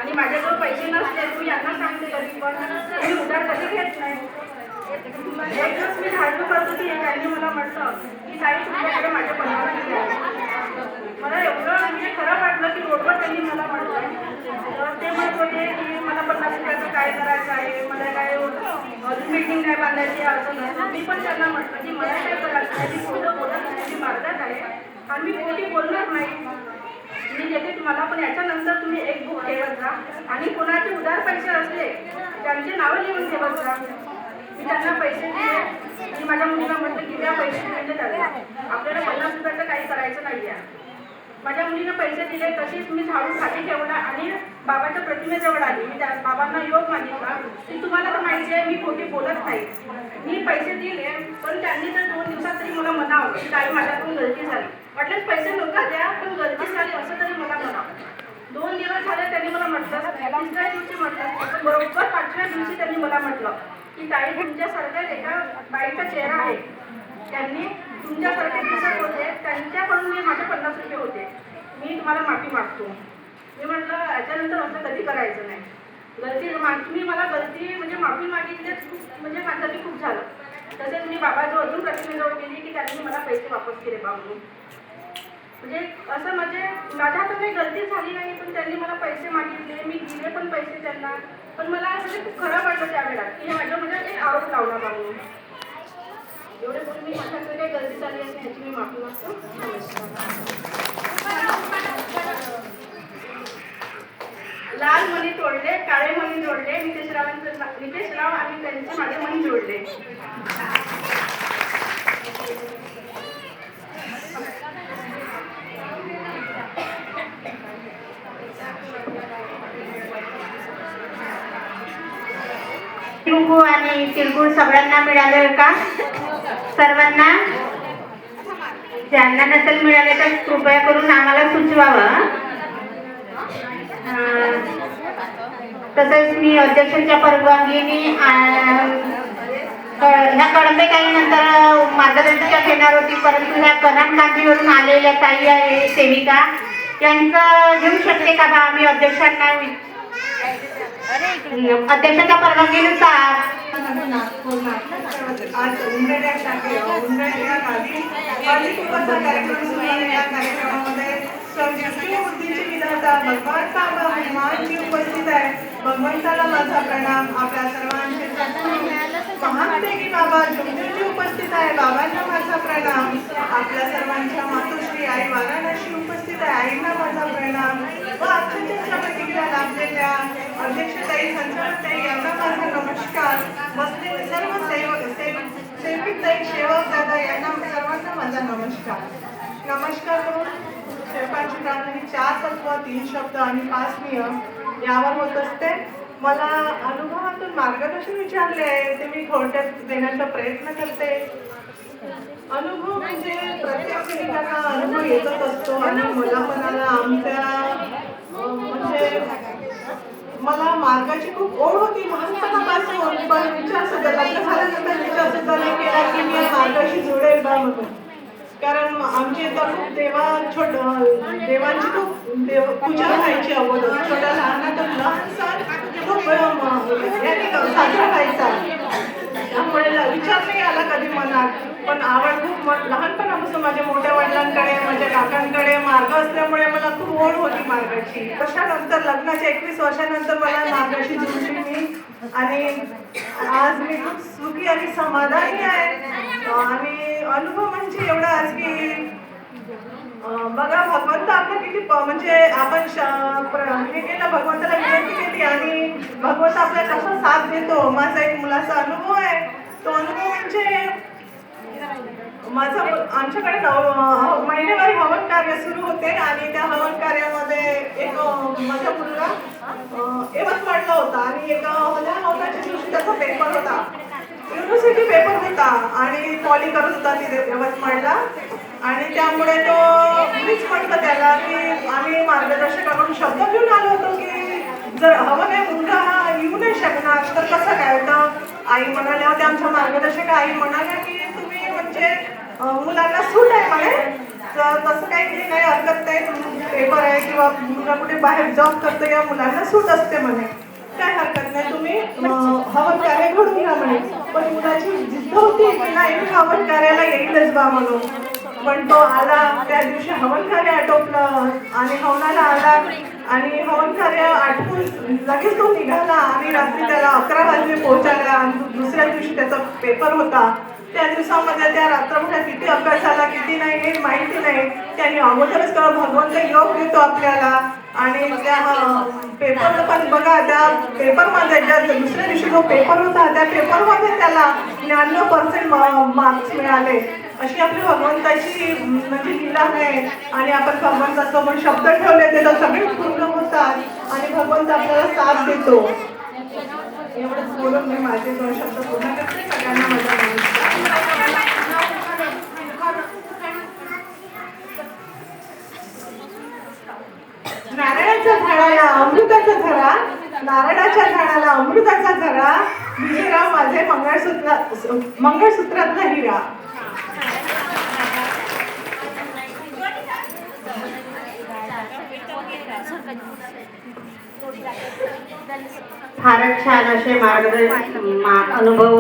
आणि माझ्याजवळ पैसे नसले मी यांना सांगते कधी पण मी उधार कधी घेत नाही. एक दिवस मी धाडू करत होती, त्यांनी मला म्हटलं की ताई तुमच्याकडे माझ्या पंधरा किती आहे. मला एवढं म्हणजे खरं वाटलं की रोडवर त्यांनी मला म्हटलं. ते म्हणत होते की मला 50 रुपयाचं काय करायचं आहे, मला काय मीटिंग नाही बांधायची असं नाही. मी पण त्यांना म्हटलं की मला काय करायचं आहे, मी पुढं बोलत नाही, मी मार्गात आहे आणि मी कोणी बोलणार नाही. मी देते तुम्हाला, पण याच्यानंतर तुम्ही एक बुक ठेवत जा आणि कोणाचे उधार पैसे असले त्यांचे नावं लिहून ठेवत जा. मी त्यांना पैसे दिले आणि माझ्या मुलीला म्हटलं की त्या पैसे दिले त्याला आपल्याला 50 रुपयाचं काही करायचं नाही आहे. माझ्या मुलीने पैसे दिले, तशीच मी झाडून खाली ठेवला आणि बाबाच्या प्रतिमेजवळ आली. मी त्या बाबांना योग मागितला की तुम्हाला तर माहिती आहे मी खोटी बोलत नाही. मी पैसे दिले, पण त्यांनी तर 2 दिवसात तरी मला म्हणावं की काही माझ्याकडून गलती झाली. वाटल्यास पैसे नका द्या, पण गलती झाली असं तरी मला म्हणावं. 2 दिवस झाले त्यांनी मला म्हटलं, तिसऱ्या दिवशी म्हटलं, बरोबर 5व्या दिवशी त्यांनी मला म्हटलं की ताई तुमच्यासारख्या एका बाईचा चेहरा आहे, त्यांनी तुमच्यासारखे दिसत होते, त्यांच्याकडून मी माझे 50 रुपये होते, मी तुम्हाला माफी मागतो. मी म्हटलं याच्यानंतर असं कधी करायचं नाही. मी मला गलती म्हणजे माफी मागितली खूप, म्हणजे माझ्यासाठी खूप झालं. तसेच मी बाबाजवळ अजून प्रतिमेजवळ गेली की त्यांनी मला पैसे वापस केले बाबू. म्हणजे असं म्हणजे माझ्या हातात काही गलती झाली नाही, पण त्यांनी मला पैसे मागितले, मी दिले पण पैसे त्यांना. पण मला म्हणजे खूप खराब वाटलं त्यावेळेला की हे माझ्या म्हणजे एक आरोप लावला बाबू. एवढे बोलून मी माझ्याकडे काही गलती झाली असेल ह्याची मी माफी मागतो. लाल मणी तोडले, काळे मणी जोडले, नितेशराव आणि त्यांचे माझे मणी जोडले. कुंकू आणि तिळगुळ सगळ्यांना मिळाले का? सर्वांना? ज्यांना नसेल मिळाले तर कृपया करून आम्हाला सुचवावं. तसेच मी अध्यक्षांच्या परवानगीने ह्या कडंबे काही नंतर मार्गदर्शक घेणार होती, परंतु ह्या करण कांजीवरून आलेल्या ताई आहे सेविका, यांचं घेऊ शकते का बा? आम्ही अध्यक्षांना अध्यक्षांच्या परवानगीनुसार आज उंबरड्या कार्यक्रमामध्ये सृष्टीबुद्धीची विधाता भगवान बाबा हनुमानजी उपस्थित आहे. भगवंताला माझा प्रणाम. आपल्या सर्वांचे महानदेवी बाबा झुंझुनजी उपस्थित आहे. बाबांना माझा प्रणाम. आपल्या सर्वांच्या मातोश्री आई वाराणसी उपस्थित आहे. आईंना माझा प्रणाम. व अक्षतेच्या प्रतिक्रिया लाभलेल्या अध्यक्षताई संचालकताई यांना माझा नमस्कार. बसलेले सर्व सेविकताई सेवक दादा यांना सर्वांना माझा नमस्कार. नमस्कार करून शेफांची प्रार्थना 4 तत्व 3 शब्द आणि 5 नियम यावर होत असते. मला अनुभवातून मार्गदर्शन विचारले आहे, ते मी थोडक्यात देण्याचा प्रयत्न करते. अनुभव म्हणजे प्रत्येक सेविकांना अनुभव येतच असतो आणि मला पण आमच्या म्हणजे मला मार्गाची खूप ओढ होती लहानपणापासून, पण विचार सुद्धा लग्न झाल्यानंतर विचार सुद्धा नाही केला की मी मार्गाशी जोडेल बा म्हणून. कारण आमच्या इथं खूप देवांची खूप पूजा व्हायची अगोदर. छोट्या लहानसा खूप साजरा व्हायचा, त्यामुळे विचार नाही आला कधी मनात. पण आवड खूप लहानपणापासून माझ्या मोठ्या वडिलांकडे माझ्या काकांकडे मार्ग असल्यामुळे मला खूप ओढ होती मार्गाची. वर्षानंतर लग्नाच्या 21 वर्षानंतर मला मार्गाशी जोडली मी आणि आज मी खूप सुखी आणि समाधानी आहे. आणि अनुभव म्हणजे एवढा आज की बघा भगवंत आपलं किती म्हणजे आपण हे केलं, भगवंताला विनंती केली आणि भगवंत आपल्याला कसा साथ देतो. माझा एक मुलाचा अनुभव आहे. तो अनुभव म्हणजे आमच्याकडे महिनेवारी हवन कार्य सुरू होते आणि त्या हवन कार्यामध्ये एक माझा मुलगा यवतमाळला होता आणि एका हवनाच्या दिवशी त्याचा पेपर होता, युनिव्हर्सिटी पेपर होता आणि पॉली करत होता तिथे यवतमाळला. आणि त्यामुळे तो मीच म्हटलं त्याला की आम्ही मार्गदर्शकाकडून शब्द घेऊन आलो होतो की जर हवन आहे मुलगा हा येऊ नाही शकणार तर कसं काय. तर आई म्हणाल्या होत्या, आमच्या मार्गदर्शक आई म्हणाल्या की तुम्ही म्हणजे मुलांना सूट आहे म्हणे तर तसं काही हरकत नाही. पेपर आहे किंवा मुलगा कुठे बाहेर जॉब करतो या मुलांना सूट असते म्हणे, काय हरकत नाही, तुम्ही हवन कार्य घडून घ्या म्हणे. पण मुलाची जिद्द होती की नाही मी हवन कार्याला येईलच बा म्हणून. पण तो आला, त्या दिवशी हवन कार्य आटोपलं आणि हवनाला आला आणि हवन कार्य आटपून लगेच तो निघाला आणि रात्री त्याला 11 वाजले पोहोचायला. दुसऱ्या दिवशी त्याचा पेपर होता. त्या दिवसामध्ये त्या रात्रभर किती अभ्यास झाला किती नाही हे माहिती नाही. त्यांनी अगोदरच भगवंत योग देतो आपल्याला आणि त्या पेपर पण बघा, त्या पेपरमध्ये ज्या दुसऱ्या दिवशी जो पेपर होता त्या पेपरमध्ये त्याला 99% मार्क्स मिळाले. अशी आपली भगवंताची म्हणजे लीला आहे. आणि आपण भगवंतासमोर शब्द ठेवले ते तर सगळे पूर्ण होतात आणि भगवंत आपल्याला साथ देतो. एवढंच बोलून मी माझे 2 शब्द पूर्ण करते. सगळ्यांना माझा नमस्कार. नारळाच्या झाडाला अमृताचा झरा, नारळाच्या झाडाला अमृताचा झरा, विजयराव माझे मंगळसूत्रातला हिरा. फारच छान असे अनुभव